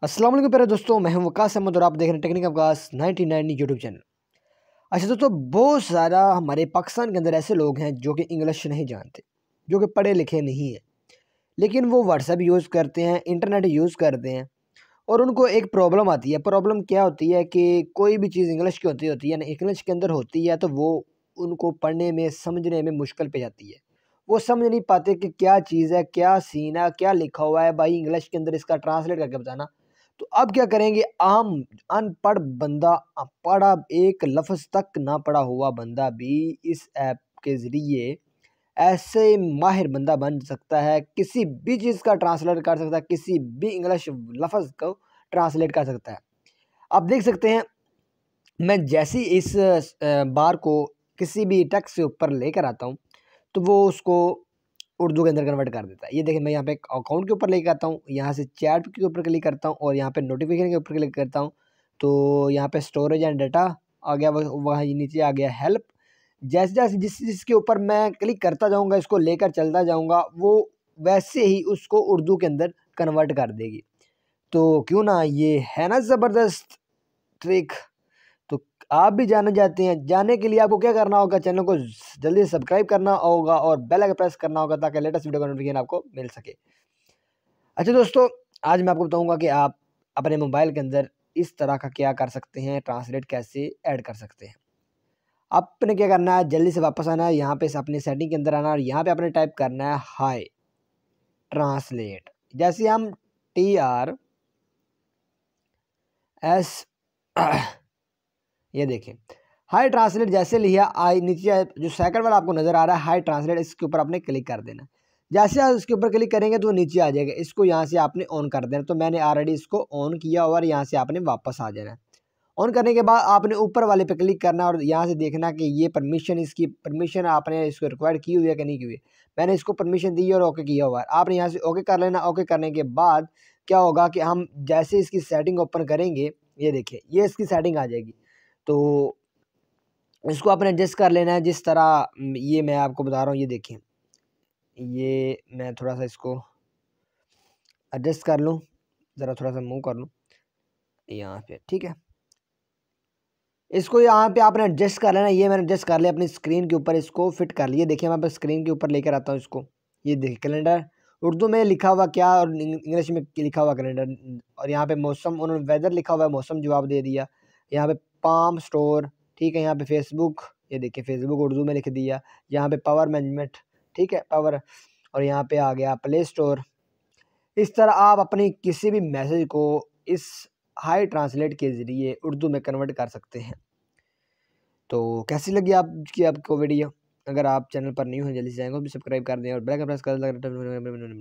अस्सलाम वालेकुम प्यारे दोस्तों, मैं हूं वकास अहमद और आप देख रहे हैं टेक्निक वकास 99 यूट्यूब चैनल। अच्छा दोस्तों, बहुत ज़्यादा हमारे पाकिस्तान के अंदर ऐसे लोग हैं जो कि इंग्लिश नहीं जानते, जो कि पढ़े लिखे नहीं हैं, लेकिन वो व्हाट्सएप यूज़ करते हैं, इंटरनेट यूज़ करते हैं और उनको एक प्रॉब्लम आती है। प्रॉब्लम क्या होती है कि कोई भी चीज़ इंग्लिश की होती है ना, इंग्लिश के अंदर होती है, तो वो उनको पढ़ने में, समझने में मुश्किल पे जाती है। वो समझ नहीं पाते कि क्या चीज़ है, क्या सीन है, क्या लिखा हुआ है, भाई इंग्लिश के अंदर इसका ट्रांसलेट करके बताना। तो अब क्या करेंगे, आम अनपढ़ बंदा, पढ़ा एक लफ्ज़ तक ना पढ़ा हुआ बंदा भी इस ऐप के ज़रिए ऐसे माहिर बंदा बन सकता है, किसी भी चीज़ का ट्रांसलेट कर सकता है, किसी भी इंग्लिश लफ्ज़ को ट्रांसलेट कर सकता है। आप देख सकते हैं, मैं जैसे ही इस बार को किसी भी टेक्स्ट से ऊपर लेकर आता हूँ, तो वो उसको उर्दू के अंदर कन्वर्ट कर देता है। ये देखिए, मैं यहाँ पे अकाउंट के ऊपर लेके आता हूँ, यहाँ से चैट के ऊपर क्लिक करता हूँ और यहाँ पे नोटिफिकेशन के ऊपर क्लिक करता हूँ, तो यहाँ पे स्टोरेज एंड डाटा आ गया, वहाँ नीचे आ गया हेल्प। जैसे-जैसे जिसके ऊपर मैं क्लिक करता जाऊँगा, इसको लेकर चलता जाऊँगा, वो वैसे ही उसको उर्दू के अंदर कन्वर्ट कर देगी। तो क्यों ना, ये है ना ज़बरदस्त ट्रिक। तो आप भी जानना चाहते हैं, जानने के लिए आपको क्या करना होगा, चैनल को जल्दी से सब्सक्राइब करना होगा और बेल आइकन प्रेस करना होगा ताकि लेटेस्ट वीडियो का नोटिफिकेशन आपको मिल सके। अच्छा दोस्तों, आज मैं आपको बताऊँगा कि आप अपने मोबाइल के अंदर इस तरह का क्या कर सकते हैं, ट्रांसलेट कैसे ऐड कर सकते हैं। आपने क्या करना है, जल्दी से वापस आना है, यहाँ पे अपनी सेटिंग के अंदर आना और यहाँ पे आपने टाइप करना है हाय ट्रांसलेट। जैसे हम TRS ये देखिए, हाय ट्रांसलेट जैसे लिया, आई नीचे जो सेकंड वाला आपको नज़र आ रहा है हाय ट्रांसलेट, इसके ऊपर आपने क्लिक कर देना। जैसे आप इसके ऊपर क्लिक करेंगे तो वो नीचे आ जाएगा, इसको यहाँ से आपने ऑन कर देना। तो मैंने ऑलरेडी इसको ऑन किया और यहाँ से आपने वापस आ जाना है। ऑन करने के बाद आपने ऊपर वाले पे क्लिक करना और यहाँ से देखना कि ये परमिशन, इसकी परमिशन आपने इसको रिक्वायर्ड की हुई है कि नहीं की हुई है। मैंने इसको परमिशन दी और ओके किया हुआ है। आपने यहाँ से ओके कर लेना। ओके करने के बाद क्या होगा कि हम जैसे इसकी सेटिंग ओपन करेंगे, ये देखिए, ये इसकी सेटिंग आ जाएगी। तो इसको आपने एडजस्ट कर लेना है जिस तरह ये मैं आपको बता रहा हूँ। ये देखें, ये मैं थोड़ा सा इसको एडजस्ट कर लूँ, ज़रा थोड़ा सा मूव कर लूँ यहाँ पे, ठीक है। इसको यहाँ पे आपने एडजस्ट कर लेना। ये मैंने एडजस्ट कर लिया अपनी स्क्रीन के ऊपर, इसको फिट कर लिया। देखिए, मैं अपनी स्क्रीन के ऊपर लेकर आता हूँ इसको। ये देखिए, कैलेंडर उर्दू में लिखा हुआ क्या और इंग्लिश में लिखा हुआ कैलेंडर, और यहाँ पे मौसम, उन्होंने वेदर लिखा हुआ है, मौसम जवाब दे दिया। यहाँ पे पाम स्टोर, ठीक है। यहाँ पे फेसबुक, ये देखिए फेसबुक उर्दू में लिख दिया। यहाँ पे पावर मैनेजमेंट, ठीक है, पावर, और यहाँ पे आ गया प्ले स्टोर। इस तरह आप अपनी किसी भी मैसेज को इस हाई ट्रांसलेट के ज़रिए उर्दू में कन्वर्ट कर सकते हैं। तो कैसी लगी आपको वीडियो? अगर आप चैनल पर न्यू हैं, जल्दी से चैनल को भी सब्सक्राइब कर दें और बेल आइकन प्रेस कर दें।